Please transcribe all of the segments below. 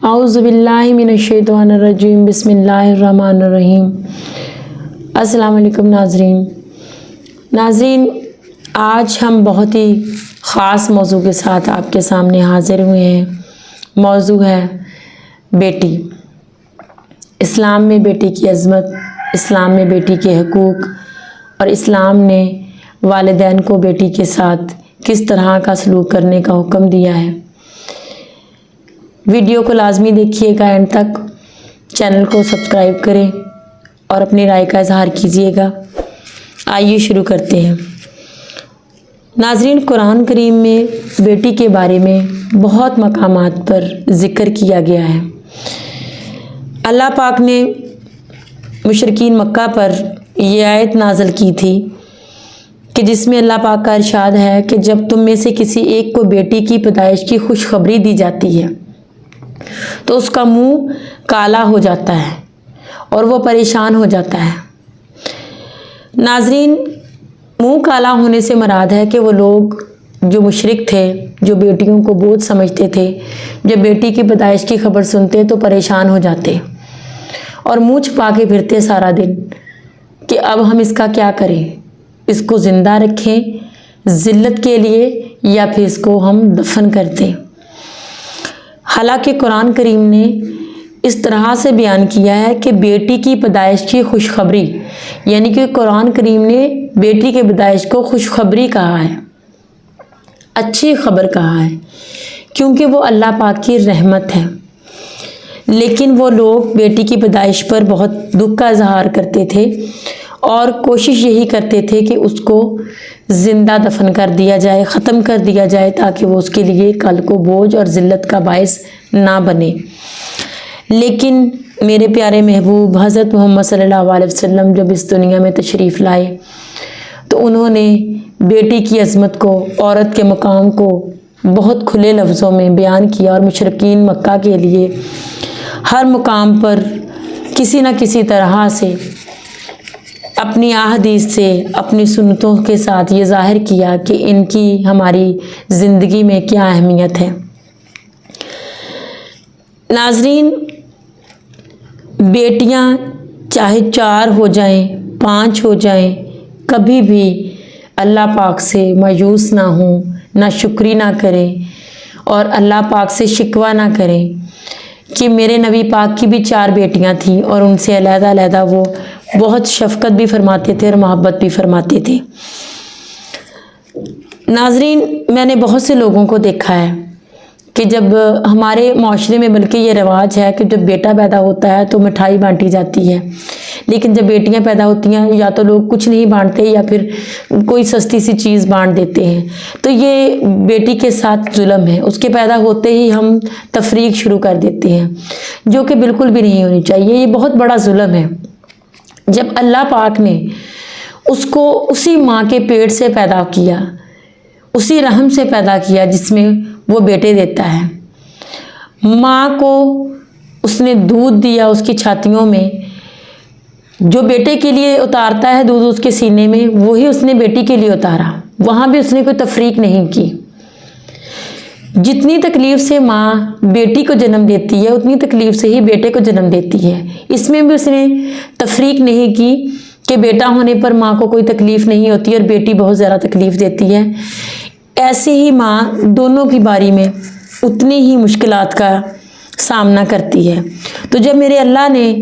اعوذ باللہ من الشیطان الرجیم بسم اللہ الرحمن الرحیم۔ السلام علیکم ناظرین، آج ہم بہت ہی خاص موضوع کے ساتھ آپ کے سامنے حاضر ہوئے ہیں۔ موضوع ہے بیٹی۔ اسلام میں بیٹی کی عظمت، اسلام میں بیٹی کے حقوق اور اسلام نے والدین کو بیٹی کے ساتھ کس طرح کا سلوک کرنے کا حکم دیا ہے۔ ویڈیو کو لازمی دیکھیے گا اینڈ تک، چینل کو سبسکرائب کریں اور اپنی رائے کا اظہار کیجیے گا۔ آئیے شروع کرتے ہیں۔ ناظرین، قرآن کریم میں بیٹی کے بارے میں بہت مقامات پر ذکر کیا گیا ہے۔ اللہ پاک نے مشرکین مکہ پر یہ آیت نازل کی تھی کہ جس میں اللہ پاک کا ارشاد ہے کہ جب تم میں سے کسی ایک کو بیٹی کی پیدائش کی خوشخبری دی جاتی ہے تو اس کا منہ کالا ہو جاتا ہے اور وہ پریشان ہو جاتا ہے۔ ناظرین، منہ کالا ہونے سے مراد ہے کہ وہ لوگ جو مشرک تھے، جو بیٹیوں کو بوجھ سمجھتے تھے، جب بیٹی کی پیدائش کی خبر سنتے تو پریشان ہو جاتے اور منہ چھپا کے پھرتے سارا دن کہ اب ہم اس کا کیا کریں، اس کو زندہ رکھیں ذلت کے لیے یا پھر اس کو ہم دفن کر دیں۔ حالانکہ قرآن کریم نے اس طرح سے بیان کیا ہے کہ بیٹی کی پیدائش کی خوشخبری، یعنی کہ قرآن کریم نے بیٹی کی پیدائش کو خوشخبری کہا ہے، اچھی خبر کہا ہے، کیونکہ وہ اللہ پاک کی رحمت ہے۔ لیکن وہ لوگ بیٹی کی پیدائش پر بہت دکھ کا اظہار کرتے تھے اور کوشش یہی کرتے تھے کہ اس کو زندہ دفن کر دیا جائے، ختم کر دیا جائے، تاکہ وہ اس کے لیے کل کو بوجھ اور ذلت کا باعث نہ بنے۔ لیکن میرے پیارے محبوب حضرت محمد صلی اللہ علیہ وسلم جب اس دنیا میں تشریف لائے تو انہوں نے بیٹی کی عظمت کو، عورت کے مقام کو بہت کھلے لفظوں میں بیان کیا اور مشرکین مکہ کے لیے ہر مقام پر کسی نہ کسی طرح سے اپنی احادیث سے، اپنی سنتوں کے ساتھ یہ ظاہر کیا کہ ان کی ہماری زندگی میں کیا اہمیت ہے۔ ناظرین، بیٹیاں چاہے 4 ہو جائیں، 5 ہو جائیں، کبھی بھی اللہ پاک سے مایوس نہ ہوں، نہ شکری نہ کریں اور اللہ پاک سے شکوہ نہ کریں کہ میرے نبی پاک کی بھی 4 بیٹیاں تھیں اور ان سے علیحدہ علیحدہ وہ بہت شفقت بھی فرماتے تھے اور محبت بھی فرماتے تھے۔ ناظرین، میں نے بہت سے لوگوں کو دیکھا ہے کہ جب ہمارے معاشرے میں بلکہ یہ رواج ہے کہ جب بیٹا پیدا ہوتا ہے تو مٹھائی بانٹی جاتی ہے، لیکن جب بیٹیاں پیدا ہوتی ہیں یا تو لوگ کچھ نہیں بانٹتے یا پھر کوئی سستی سی چیز بانٹ دیتے ہیں۔ تو یہ بیٹی کے ساتھ ظلم ہے، اس کے پیدا ہوتے ہی ہم تفریق شروع کر دیتے ہیں، جو کہ بالکل بھی نہیں ہونی چاہیے۔ یہ بہت بڑا ظلم ہے۔ جب اللہ پاک نے اس کو اسی ماں کے پیٹ سے پیدا کیا، اسی رحم سے پیدا کیا جس میں وہ بیٹے دیتا ہے، ماں کو اس نے دودھ دیا اس کی چھاتیوں میں، جو بیٹے کے لیے اتارتا ہے دودھ اس کے سینے میں، وہی اس نے بیٹی کے لیے اتارا، وہاں بھی اس نے کوئی تفریق نہیں کی۔ جتنی تکلیف سے ماں بیٹی کو جنم دیتی ہے اتنی تکلیف سے ہی بیٹے کو جنم دیتی ہے، اس میں بھی اس نے تفریق نہیں کی کہ بیٹا ہونے پر ماں کو کوئی تکلیف نہیں ہوتی اور بیٹی بہت زیادہ تکلیف دیتی ہے۔ ایسے ہی ماں دونوں کی باری میں اتنی ہی مشکلات کا سامنا کرتی ہے۔ تو جب میرے اللہ نے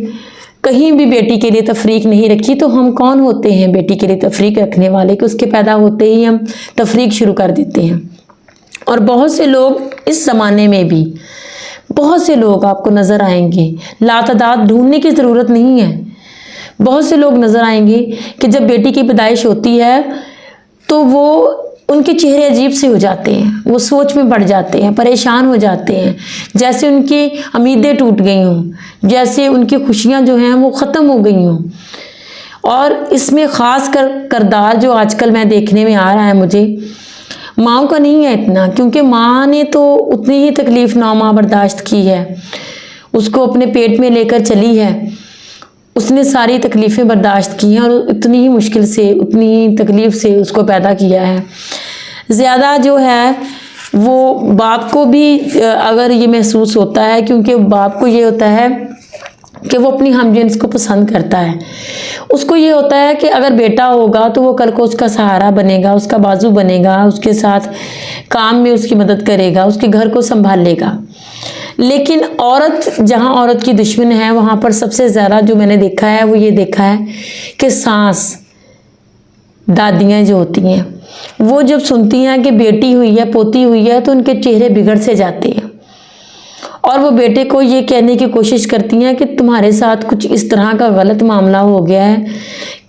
کہیں بھی بیٹی کے لیے تفریق نہیں رکھی تو ہم کون ہوتے ہیں بیٹی کے لیے تفریق رکھنے والے کہ اس کے پیدا ہوتے ہی ہم تفریق شروع کر دیتے ہیں۔ اور بہت سے لوگ اس زمانے میں بھی، بہت سے لوگ آپ کو نظر آئیں گے، لاتعداد ڈھونڈنے کی ضرورت نہیں ہے، بہت سے لوگ نظر آئیں گے کہ جب بیٹی کی پیدائش ہوتی ہے تو وہ ان کے چہرے عجیب سے ہو جاتے ہیں، وہ سوچ میں پڑ جاتے ہیں، پریشان ہو جاتے ہیں، جیسے ان کی امیدیں ٹوٹ گئی ہوں، جیسے ان کی خوشیاں جو ہیں وہ ختم ہو گئی ہوں۔ اور اس میں خاص کردار جو آج کل میں دیکھنے میں آ رہا ہے مجھے، ماؤں کا نہیں ہے اتنا، کیونکہ ماں نے تو اتنی ہی تکلیف نامہ برداشت کی ہے، اس کو اپنے پیٹ میں لے کر چلی ہے، اس نے ساری تکلیفیں برداشت کی ہیں اور اتنی ہی مشکل سے، اتنی ہی تکلیف سے اس کو پیدا کیا ہے۔ زیادہ جو ہے وہ باپ کو بھی اگر یہ محسوس ہوتا ہے، کیونکہ باپ کو یہ ہوتا ہے کہ وہ اپنی ہم جنس کو پسند کرتا ہے، اس کو یہ ہوتا ہے کہ اگر بیٹا ہوگا تو وہ کل کو اس کا سہارا بنے گا، اس کا بازو بنے گا، اس کے ساتھ کام میں اس کی مدد کرے گا، اس کے گھر کو سنبھال لے گا۔ لیکن عورت، جہاں عورت کی دشمن ہے، وہاں پر سب سے زیادہ جو میں نے دیکھا ہے وہ یہ دیکھا ہے کہ ساس، دادیاں جو ہوتی ہیں، وہ جب سنتی ہیں کہ بیٹی ہوئی ہے، پوتی ہوئی ہے، تو ان کے چہرے بگڑ سے جاتے ہیں، اور وہ بیٹے کو یہ کہنے کی کوشش کرتی ہیں کہ تمہارے ساتھ کچھ اس طرح کا غلط معاملہ ہو گیا ہے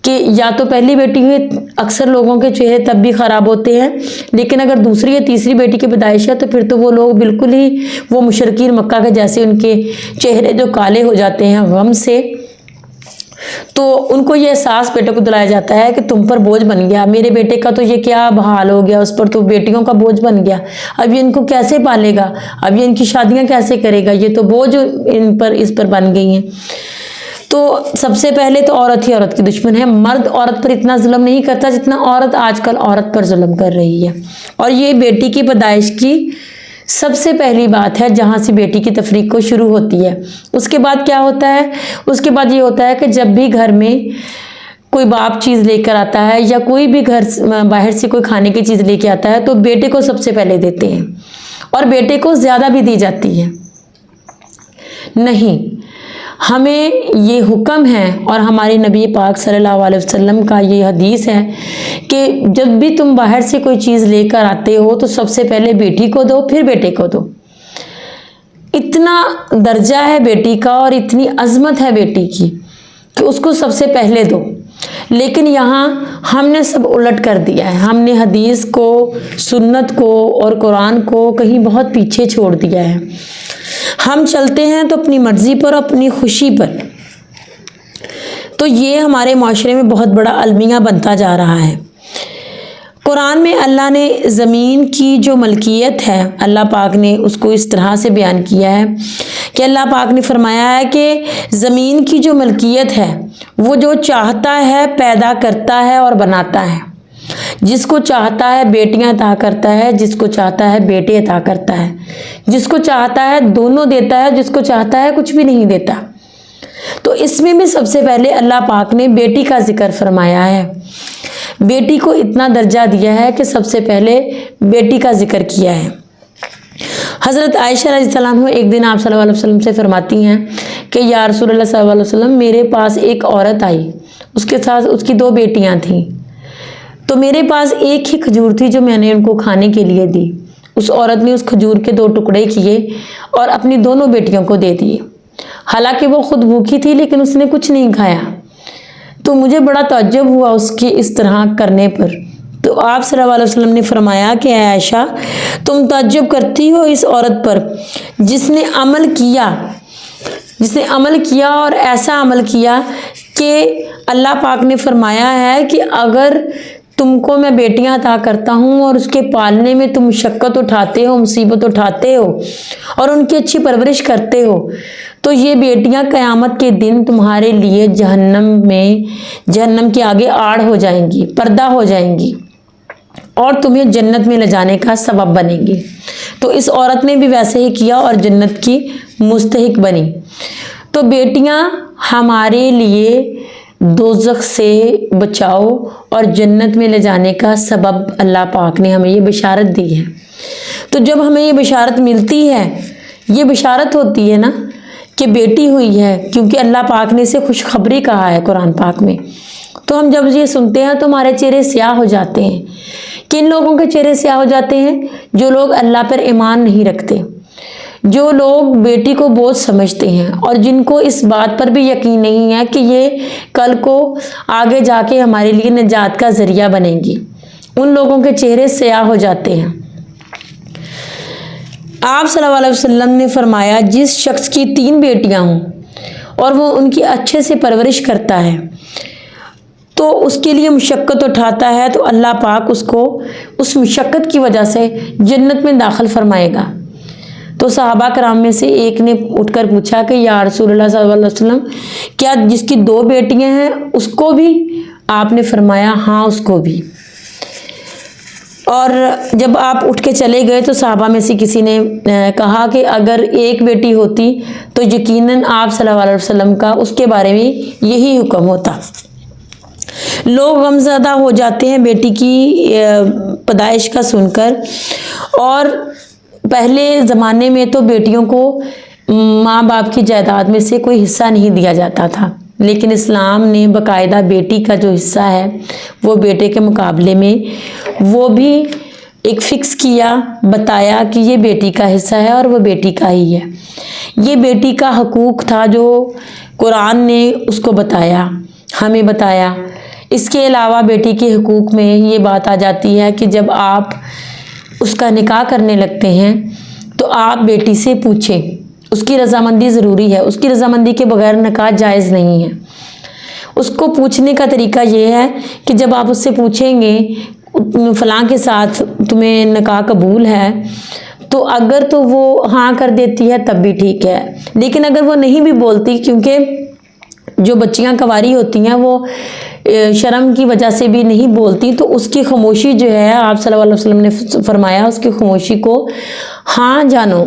کہ یا تو پہلی بیٹی ہوئی، اکثر لوگوں کے چہرے تب بھی خراب ہوتے ہیں، لیکن اگر دوسری یا تیسری بیٹی کی پیدائش ہے تو پھر تو وہ لوگ بالکل ہی وہ مشرکین مکہ کے جیسے ان کے چہرے جو کالے ہو جاتے ہیں غم سے۔ تو ان کو یہ احساس بیٹے کو دلایا جاتا ہے کہ تم پر بوجھ بن گیا، میرے بیٹے کا تو یہ کیا بحال ہو گیا، اس پر تو بیٹیوں کا بوجھ بن گیا، اب یہ ان کو کیسے پالے گا، اب یہ ان کی شادیاں کیسے کرے گا، یہ تو بوجھ اس پر بن گئی ہیں۔ تو سب سے پہلے تو عورت ہی عورت کی دشمن ہے۔ مرد عورت پر اتنا ظلم نہیں کرتا جتنا عورت آج کل عورت پر ظلم کر رہی ہے، اور یہ بیٹی کی پیدائش کی سب سے پہلی بات ہے جہاں سے بیٹی کی تفریق کو شروع ہوتی ہے۔ اس کے بعد کیا ہوتا ہے؟ اس کے بعد یہ ہوتا ہے کہ جب بھی گھر میں کوئی باپ چیز لے کر آتا ہے یا کوئی بھی گھر باہر سے کوئی کھانے کی چیز لے کے آتا ہے تو بیٹے کو سب سے پہلے دیتے ہیں، اور بیٹے کو زیادہ بھی دی جاتی ہے۔ نہیں، ہمیں یہ حکم ہے، اور ہمارے نبی پاک صلی اللہ علیہ وسلم کا یہ حدیث ہے کہ جب بھی تم باہر سے کوئی چیز لے کر آتے ہو تو سب سے پہلے بیٹی کو دو، پھر بیٹے کو دو۔ اتنا درجہ ہے بیٹی کا اور اتنی عظمت ہے بیٹی کی کہ اس کو سب سے پہلے دو۔ لیکن یہاں ہم نے سب الٹ کر دیا ہے، ہم نے حدیث کو، سنت کو اور قرآن کو کہیں بہت پیچھے چھوڑ دیا ہے۔ ہم چلتے ہیں تو اپنی مرضی پر، اپنی خوشی پر، تو یہ ہمارے معاشرے میں بہت بڑا المیہ بنتا جا رہا ہے۔ قرآن میں اللہ نے زمین کی جو ملکیت ہے، اللہ پاک نے اس کو اس طرح سے بیان کیا ہے کہ اللہ پاک نے فرمایا ہے کہ زمین کی جو ملکیت ہے وہ جو چاہتا ہے پیدا کرتا ہے اور بناتا ہے، جس کو چاہتا ہے بیٹیاں عطا کرتا ہے، جس کو چاہتا ہے بیٹے عطا کرتا ہے، جس کو چاہتا ہے دونوں دیتا ہے، جس کو چاہتا ہے کچھ بھی نہیں دیتا۔ تو اس میں بھی سب سے پہلے اللہ پاک نے بیٹی کا ذکر فرمایا ہے، بیٹی کو اتنا درجہ دیا ہے کہ سب سے پہلے بیٹی کا ذکر کیا ہے۔ حضرت عائشہ رضی اللہ عنہ ایک دن آپ صلی اللہ علیہ وسلم سے فرماتی ہیں کہ یا رسول اللہ صلی اللہ علیہ وسلم، میرے پاس ایک عورت آئی، اس کے ساتھ اس کی 2 بیٹیاں تھیں، تو میرے پاس ایک ہی کھجور تھی جو میں نے ان کو کھانے کے لیے دی۔ اس عورت نے اس کھجور کے 2 ٹکڑے کیے اور اپنی دونوں بیٹیوں کو دے دیے، حالانکہ وہ خود بھوکی تھی لیکن اس نے کچھ نہیں کھایا۔ تو مجھے بڑا تعجب ہوا اس کے اس طرح کرنے پر۔ تو آپ صلی اللہ علیہ وسلم نے فرمایا کہ اے عائشہ، تم تعجب کرتی ہو اس عورت پر جس نے عمل کیا اور ایسا عمل کیا کہ اللہ پاک نے فرمایا ہے کہ اگر تم کو میں بیٹیاں عطا کرتا ہوں اور اس کے پالنے میں تم مشقت اٹھاتے ہو، مصیبت اٹھاتے ہو اور ان کی اچھی پرورش کرتے ہو، تو یہ بیٹیاں قیامت کے دن تمہارے لیے جہنم کے آگے آڑ ہو جائیں گی، پردہ ہو جائیں گی، اور تمہیں جنت میں لے جانے کا سبب بنیں گی۔ تو اس عورت نے بھی ویسے ہی کیا اور جنت کی مستحق بنی۔ تو بیٹیاں ہمارے لیے دوزخ سے بچاؤ اور جنت میں لے جانے کا سبب اللہ پاک نے ہمیں یہ بشارت دی ہے۔ تو جب ہمیں یہ بشارت ملتی ہے، یہ بشارت ہوتی ہے نا کہ بیٹی ہوئی ہے، کیونکہ اللہ پاک نے اسے خوشخبری کہا ہے قرآن پاک میں، تو ہم جب یہ سنتے ہیں تو ہمارے چہرے سیاہ ہو جاتے ہیں۔ کن لوگوں کے چہرے سیاہ ہو جاتے ہیں؟ جو لوگ اللہ پر ایمان نہیں رکھتے، جو لوگ بیٹی کو بوجھ سمجھتے ہیں اور جن کو اس بات پر بھی یقین نہیں ہے کہ یہ کل کو آگے جا کے ہمارے لیے نجات کا ذریعہ بنے گی، ان لوگوں کے چہرے سیاہ ہو جاتے ہیں۔ آپ صلی اللہ علیہ وسلم نے فرمایا جس شخص کی 3 بیٹیاں ہوں اور وہ ان کی اچھے سے پرورش کرتا ہے تو اس کے لیے مشقت اٹھاتا ہے تو اللہ پاک اس کو اس مشقت کی وجہ سے جنت میں داخل فرمائے گا۔ تو صحابہ کرام میں سے ایک نے اٹھ کر پوچھا کہ یا رسول اللہ صلی اللہ علیہ وسلم، کیا جس کی 2 بیٹیاں ہیں اس کو بھی؟ آپ نے فرمایا ہاں، اس کو بھی۔ اور جب آپ اٹھ کے چلے گئے تو صحابہ میں سے کسی نے کہا کہ اگر ایک بیٹی ہوتی تو یقیناً آپ صلی اللہ علیہ وسلم کا اس کے بارے میں یہی حکم ہوتا۔ لوگ غمزدہ ہو جاتے ہیں بیٹی کی پیدائش کا سن کر، اور پہلے زمانے میں تو بیٹیوں کو ماں باپ کی جائیداد میں سے کوئی حصہ نہیں دیا جاتا تھا، لیکن اسلام نے باقاعدہ بیٹی کا جو حصہ ہے وہ بیٹے کے مقابلے میں وہ بھی ایک فکس کیا، بتایا کہ یہ بیٹی کا حصہ ہے اور وہ بیٹی کا ہی ہے۔ یہ بیٹی کا حقوق تھا جو قرآن نے اس کو بتایا، ہمیں بتایا۔ اس کے علاوہ بیٹی کے حقوق میں یہ بات آ جاتی ہے کہ جب آپ اس کا نکاح کرنے لگتے ہیں تو آپ بیٹی سے پوچھیں، اس کی رضامندی ضروری ہے، اس کی رضامندی کے بغیر نکاح جائز نہیں ہے۔ اس کو پوچھنے کا طریقہ یہ ہے کہ جب آپ اس سے پوچھیں گے فلاں کے ساتھ تمہیں نکاح قبول ہے، تو اگر تو وہ ہاں کر دیتی ہے تب بھی ٹھیک ہے، لیکن اگر وہ نہیں بھی بولتی، کیونکہ جو بچیاں کنواری ہوتی ہیں وہ شرم کی وجہ سے بھی نہیں بولتی، تو اس کی خاموشی جو ہے آپ صلی اللہ علیہ وسلم نے فرمایا اس کی خاموشی کو ہاں جانو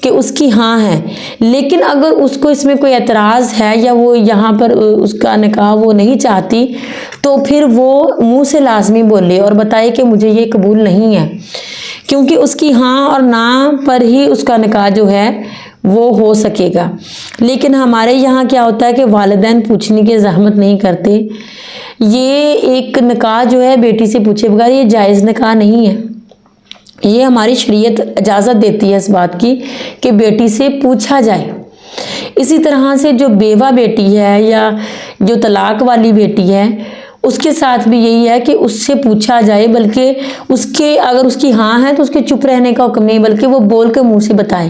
کہ اس کی ہاں ہے۔ لیکن اگر اس کو اس میں کوئی اعتراض ہے یا وہ یہاں پر اس کا نکاح وہ نہیں چاہتی، تو پھر وہ منہ سے لازمی بولے اور بتائے کہ مجھے یہ قبول نہیں ہے، کیونکہ اس کی ہاں اور نا پر ہی اس کا نکاح جو ہے وہ ہو سکے گا۔ لیکن ہمارے یہاں کیا ہوتا ہے کہ والدین پوچھنے کی زحمت نہیں کرتے۔ یہ ایک نکاح جو ہے بیٹی سے پوچھے بغیر یہ جائز نکاح نہیں ہے۔ یہ ہماری شریعت اجازت دیتی ہے اس بات کی کہ بیٹی سے پوچھا جائے۔ اسی طرح سے جو بیوہ بیٹی ہے یا جو طلاق والی بیٹی ہے اس کے ساتھ بھی یہی ہے کہ اس سے پوچھا جائے، بلکہ اگر اس کی ہاں ہے تو اس کے چپ رہنے کا حکم نہیں، بلکہ وہ بول کے منہ سے بتائے،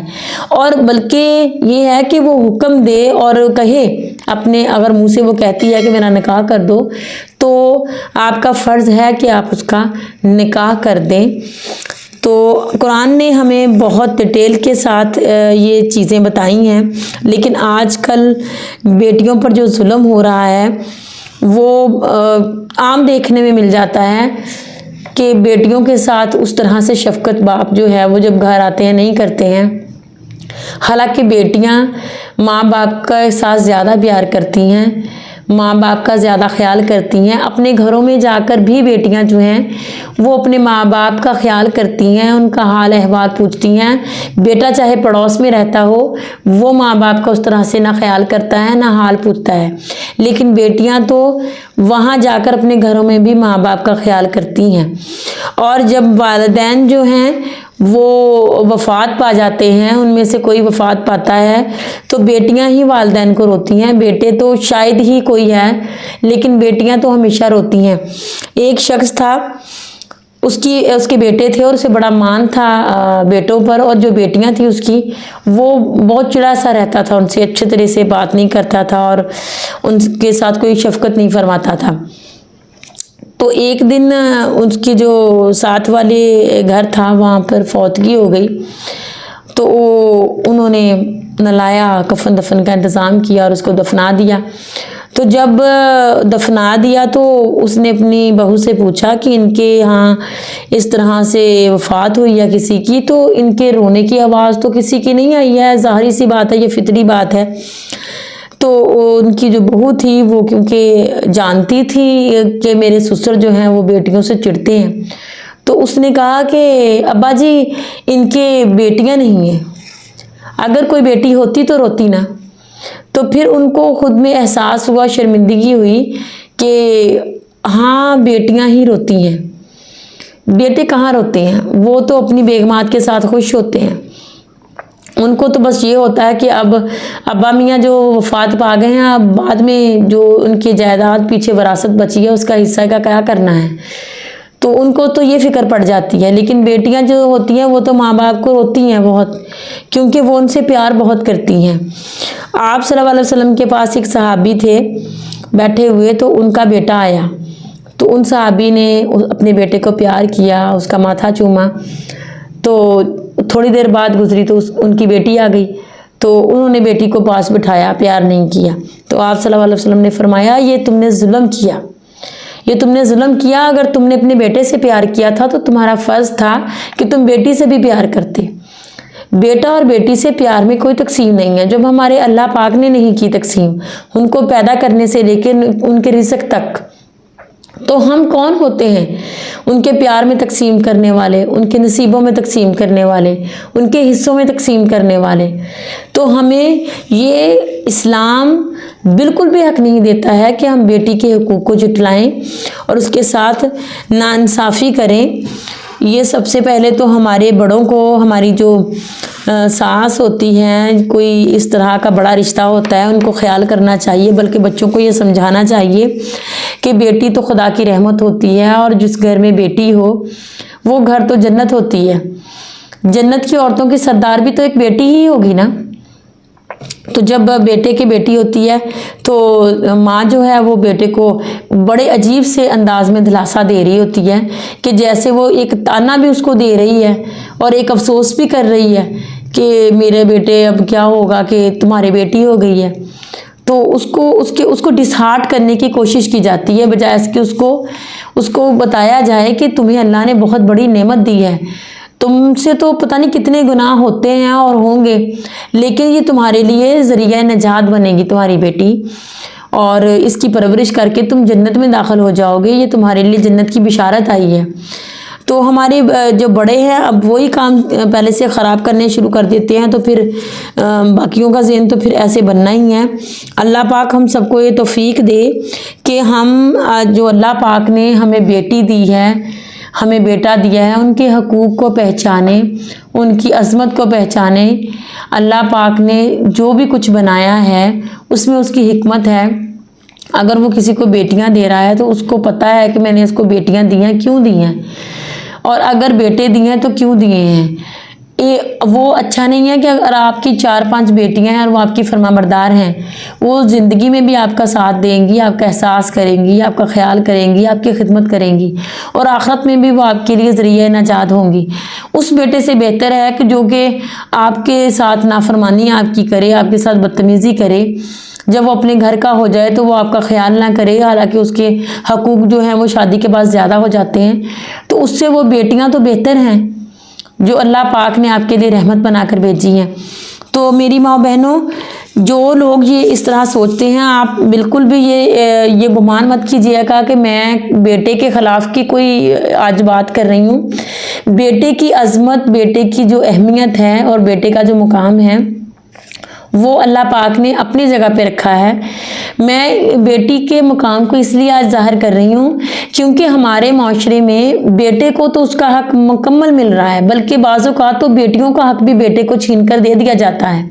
اور بلکہ یہ ہے کہ وہ حکم دے اور کہے اپنے، اگر منہ سے وہ کہتی ہے کہ میرا نکاح کر دو تو آپ کا فرض ہے کہ آپ اس کا نکاح کر دیں۔ تو قرآن نے ہمیں بہت ڈیٹیل کے ساتھ یہ چیزیں بتائی ہیں، لیکن آج کل بیٹیوں پر جو ظلم ہو رہا ہے وہ عام دیکھنے میں مل جاتا ہے کہ بیٹیوں کے ساتھ اس طرح سے شفقت باپ جو ہے وہ جب گھر آتے ہیں نہیں کرتے ہیں۔ حالانکہ بیٹیاں ماں باپ کا ساتھ زیادہ پیار کرتی ہیں، ماں باپ کا زیادہ خیال کرتی ہیں۔ اپنے گھروں میں جا کر بھی بیٹیاں جو ہیں وہ اپنے ماں باپ کا خیال کرتی ہیں، ان کا حال احوال پوچھتی ہیں۔ بیٹا چاہے پڑوس میں رہتا ہو وہ ماں باپ کا اس طرح سے نہ خیال کرتا ہے نہ حال پوچھتا ہے، لیکن بیٹیاں تو وہاں جا کر اپنے گھروں میں بھی ماں باپ کا خیال کرتی ہیں۔ اور جب والدین جو ہیں وہ وفات پا جاتے ہیں، ان میں سے کوئی وفات پاتا ہے تو بیٹیاں ہی والدین کو روتی ہیں، بیٹے تو شاید ہی کوئی ہے، لیکن بیٹیاں تو ہمیشہ روتی ہیں۔ ایک شخص تھا، اس کے بیٹے تھے اور اسے بڑا مان تھا بیٹوں پر، اور جو بیٹیاں تھیں اس کی وہ بہت چڑا سا رہتا تھا، ان سے اچھے طرح سے بات نہیں کرتا تھا اور ان کے ساتھ کوئی شفقت نہیں فرماتا تھا۔ تو ایک دن اس کے جو ساتھ والے گھر تھا وہاں پر فوتگی ہو گئی، تو انہوں نے نلایا، کفن دفن کا انتظام کیا اور اس کو دفنا دیا۔ تو جب دفنا دیا تو اس نے اپنی بہو سے پوچھا کہ ان کے ہاں اس طرح سے وفات ہوئی ہے کسی کی، تو ان کے رونے کی آواز تو کسی کی نہیں آئی ہے، ظاہری سی بات ہے، یہ فطری بات ہے۔ تو ان کی جو بہو تھی وہ کیونکہ جانتی تھی کہ میرے سسر جو ہیں وہ بیٹیوں سے چڑھتے ہیں، تو اس نے کہا کہ ابا جی ان کے بیٹیاں نہیں ہیں، اگر کوئی بیٹی ہوتی تو روتی نا۔ تو پھر ان کو خود میں احساس ہوا، شرمندگی ہوئی کہ ہاں بیٹیاں ہی روتی ہیں، بیٹے کہاں روتے ہیں، وہ تو اپنی بیگمات کے ساتھ خوش ہوتے ہیں۔ ان کو تو بس یہ ہوتا ہے کہ اب ابا میاں جو وفات پا گئے ہیں، اب بعد میں جو ان کی جائیداد پیچھے وراثت بچی ہے اس کا حصہ کا کیا کرنا ہے، تو ان کو تو یہ فکر پڑ جاتی ہے۔ لیکن بیٹیاں جو ہوتی ہیں وہ تو ماں باپ کو روتی ہیں بہت، کیونکہ وہ ان سے پیار بہت کرتی ہیں۔ آپ صلی اللہ علیہ وسلم کے پاس ایک صحابی تھے بیٹھے ہوئے، تو ان کا بیٹا آیا، تو ان صحابی نے اپنے بیٹے کو پیار کیا، اس کا ماتھا چوما۔ تو تھوڑی دیر بعد گزری تو ان کی بیٹی آ گئی، تو انہوں نے بیٹی کو پاس بٹھایا، پیار نہیں کیا۔ تو آپ صلی اللہ علیہ وسلم نے فرمایا یہ تم نے ظلم کیا، یہ تم نے ظلم کیا. اگر تم نے اپنے بیٹے سے پیار کیا تھا تو تمہارا فرض تھا کہ تم بیٹی سے بھی پیار کرتے. بیٹا اور بیٹی سے پیار میں کوئی تقسیم نہیں ہے. جب ہمارے اللہ پاک نے نہیں کی تقسیم ان کو پیدا کرنے سے لے کے ان کے رزق تک، تو ہم کون ہوتے ہیں ان کے پیار میں تقسیم کرنے والے، ان کے نصیبوں میں تقسیم کرنے والے، ان کے حصوں میں تقسیم کرنے والے. تو ہمیں یہ اسلام بالکل بھی حق نہیں دیتا ہے کہ ہم بیٹی کے حقوق کو جھٹلائیں اور اس کے ساتھ ناانصافی کریں. یہ سب سے پہلے تو ہمارے بڑوں کو، ہماری جو ساس ہوتی ہیں، کوئی اس طرح کا بڑا رشتہ ہوتا ہے، ان کو خیال کرنا چاہیے، بلکہ بچوں کو یہ سمجھانا چاہیے کہ بیٹی تو خدا کی رحمت ہوتی ہے، اور جس گھر میں بیٹی ہو وہ گھر تو جنت ہوتی ہے. جنت کی عورتوں کی سردار بھی تو ایک بیٹی ہی ہوگی نا. تو جب بیٹے کی بیٹی ہوتی ہے تو ماں جو ہے وہ بیٹے کو بڑے عجیب سے انداز میں دلاسا دے رہی ہوتی ہے کہ جیسے وہ ایک تانا بھی اس کو دے رہی ہے اور ایک افسوس بھی کر رہی ہے کہ میرے بیٹے اب کیا ہوگا کہ تمہاری بیٹی ہو گئی ہے. تو اس کو ڈسہارٹ کرنے کی کوشش کی جاتی ہے، بجائے اس کے اس کو بتایا جائے کہ تمہیں اللہ نے بہت بڑی نعمت دی ہے، تم سے تو پتہ نہیں کتنے گناہ ہوتے ہیں اور ہوں گے، لیکن یہ تمہارے لیے ذریعہ نجات بنے گی تمہاری بیٹی، اور اس کی پرورش کر کے تم جنت میں داخل ہو جاؤ گے. یہ تمہارے لیے جنت کی بشارت آئی ہے. تو ہمارے جو بڑے ہیں اب وہی کام پہلے سے خراب کرنے شروع کر دیتے ہیں، تو پھر باقیوں کا ذہن تو پھر ایسے بننا ہی ہے. اللہ پاک ہم سب کو یہ توفیق دے کہ ہم جو اللہ پاک نے ہمیں بیٹی دی ہے، ہمیں بیٹا دیا ہے، ان کے حقوق کو پہچانیں، ان کی عظمت کو پہچانیں. اللہ پاک نے جو بھی کچھ بنایا ہے اس میں اس کی حکمت ہے. اگر وہ کسی کو بیٹیاں دے رہا ہے تو اس کو پتہ ہے کہ میں نے اس کو بیٹیاں دی ہیں، کیوں دی ہیں، اور اگر بیٹے دیے ہیں تو کیوں دیے ہیں. وہ اچھا نہیں ہے کہ اگر آپ کی 4-5 بیٹیاں ہیں اور وہ آپ کی فرما بردار ہیں، وہ زندگی میں بھی آپ کا ساتھ دیں گی، آپ کا احساس کریں گی، آپ کا خیال کریں گی، آپ کی خدمت کریں گی، اور آخرت میں بھی وہ آپ کے لیے ذریعہ نجات ہوں گی. اس بیٹے سے بہتر ہے کہ جو کہ آپ کے ساتھ نافرمانی آپ کی کرے، آپ کے ساتھ بدتمیزی کرے، جب وہ اپنے گھر کا ہو جائے تو وہ آپ کا خیال نہ کرے، حالانکہ اس کے حقوق جو ہیں وہ شادی کے بعد زیادہ ہو جاتے ہیں. تو اس سے وہ بیٹیاں تو بہتر ہیں جو اللہ پاک نے آپ کے لیے رحمت بنا کر بھیجی ہیں. تو میری ماں بہنوں، جو لوگ یہ اس طرح سوچتے ہیں، آپ بالکل بھی یہ گمان مت کیجیے گا کہ میں بیٹے کے خلاف کی کوئی آج بات کر رہی ہوں. بیٹے کی عظمت، بیٹے کی جو اہمیت ہے اور بیٹے کا جو مقام ہے وہ اللہ پاک نے اپنی جگہ پہ رکھا ہے. میں بیٹی کے مقام کو اس لیے آج ظاہر کر رہی ہوں کیونکہ ہمارے معاشرے میں بیٹے کو تو اس کا حق مکمل مل رہا ہے، بلکہ بعض اوقات تو بیٹیوں کا حق بھی بیٹے کو چھین کر دے دیا جاتا ہے.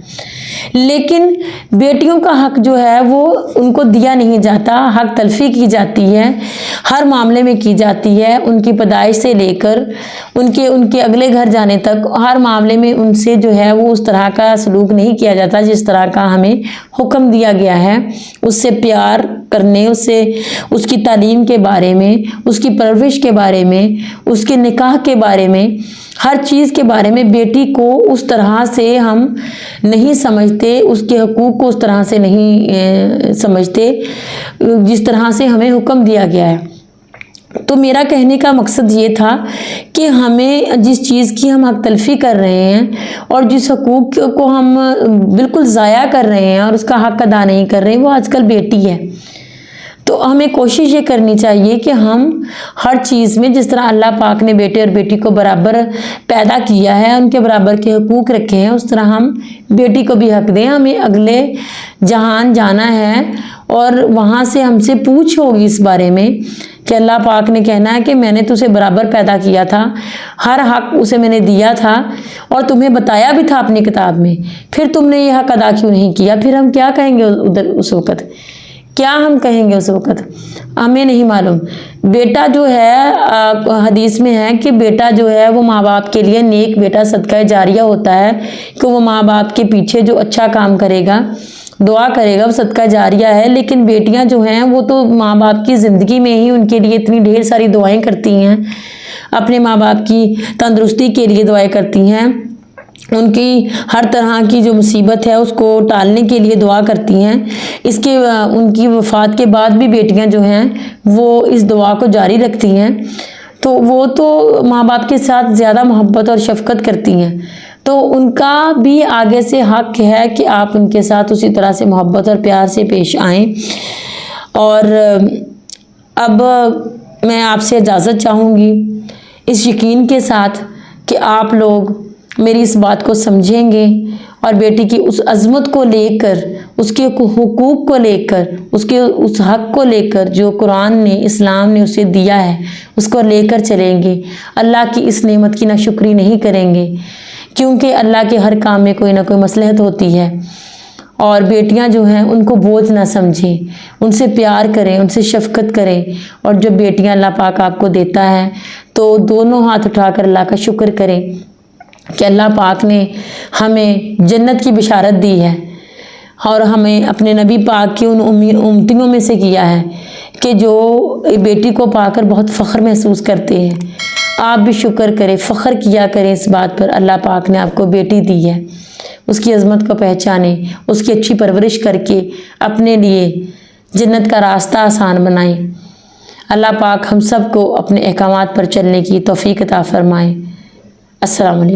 لیکن بیٹیوں کا حق جو ہے وہ ان کو دیا نہیں جاتا، حق تلفی کی جاتی ہے، ہر معاملے میں کی جاتی ہے. ان کی پیدائش سے لے کر ان کے اگلے گھر جانے تک ہر معاملے میں ان سے جو ہے وہ اس طرح کا سلوک نہیں کیا جاتا جس طرح کا ہمیں حکم دیا گیا ہے. اس سے پیار کرنے، اس کی تعلیم کے بارے میں، اس کی پرورش کے بارے میں، اس کے نکاح کے بارے میں، ہر چیز کے بارے میں بیٹی کو اس طرح سے ہم نہیں سمجھتے، اس کے حقوق کو اس طرح سے نہیں سمجھتے جس طرح سے ہمیں حکم دیا گیا ہے. تو میرا کہنے کا مقصد یہ تھا کہ ہمیں جس چیز کی ہم حق تلفی کر رہے ہیں اور جس حقوق کو ہم بالکل ضائع کر رہے ہیں اور اس کا حق ادا نہیں کر رہے ہیں، وہ آج کل بیٹی ہے. تو ہمیں کوشش یہ کرنی چاہیے کہ ہم ہر چیز میں جس طرح اللہ پاک نے بیٹے اور بیٹی کو برابر پیدا کیا ہے، ان کے برابر کے حقوق رکھے ہیں، اس طرح ہم بیٹی کو بھی حق دیں. ہمیں اگلے جہان جانا ہے اور وہاں سے ہم سے پوچھ ہوگی اس بارے میں کہ اللہ پاک نے کہنا ہے کہ میں نے تجھے برابر پیدا کیا تھا، ہر حق اسے میں نے دیا تھا اور تمہیں بتایا بھی تھا اپنی کتاب میں، پھر تم نے یہ حق ادا کیوں نہیں کیا. پھر ہم کیا کہیں گے اس وقت، کیا ہم کہیں گے اس وقت، ہمیں نہیں معلوم. بیٹا جو ہے، حدیث میں ہے کہ بیٹا جو ہے وہ ماں باپ کے لیے نیک بیٹا صدقہ جاریہ ہوتا ہے، کہ وہ ماں باپ کے پیچھے جو اچھا کام کرے گا، دعا کرے گا، وہ صدقہ جاریہ ہے. لیکن بیٹیاں جو ہیں وہ تو ماں باپ کی زندگی میں ہی ان کے لیے اتنی ڈھیر ساری دعائیں کرتی ہیں، اپنے ماں باپ کی تندرستی کے لیے دعائیں کرتی ہیں، ان کی ہر طرح کی جو مصیبت ہے اس کو ٹالنے کے لیے دعا کرتی ہیں۔ ان کی وفات کے بعد بھی بیٹیاں جو ہیں وہ اس دعا کو جاری رکھتی ہیں، تو وہ تو ماں باپ کے ساتھ زیادہ محبت اور شفقت کرتی ہیں، تو ان کا بھی آگے سے حق ہے کہ آپ ان کے ساتھ اسی طرح سے محبت اور پیار سے پیش آئیں۔ اور اب میں آپ سے اجازت چاہوں گی اس یقین کے ساتھ کہ آپ لوگ میری اس بات کو سمجھیں گے اور بیٹی کی اس عظمت کو لے کر، اس کے حقوق کو لے کر، اس حق کو لے کر جو قرآن نے، اسلام نے اسے دیا ہے، اس کو لے کر چلیں گے۔ اللہ کی اس نعمت کی ناشکری نہیں کریں گے، کیونکہ اللہ کے ہر کام میں کوئی نہ کوئی مصلحت ہوتی ہے۔ اور بیٹیاں جو ہیں ان کو بوجھ نہ سمجھیں، ان سے پیار کریں، ان سے شفقت کریں، اور جب بیٹیاں اللہ پاک آپ کو دیتا ہے تو دونوں ہاتھ اٹھا کر اللہ کا شکر کریں کہ اللہ پاک نے ہمیں جنت کی بشارت دی ہے، اور ہمیں اپنے نبی پاک کی ان امتیوں میں سے کیا ہے کہ جو بیٹی کو پا کر بہت فخر محسوس کرتے ہیں۔ آپ بھی شکر کریں، فخر کیا کریں اس بات پر، اللہ پاک نے آپ کو بیٹی دی ہے، اس کی عظمت کو پہچانیں، اس کی اچھی پرورش کر کے اپنے لیے جنت کا راستہ آسان بنائیں۔ اللہ پاک ہم سب کو اپنے احکامات پر چلنے کی توفیق عطا فرمائے۔ السلام علیکم۔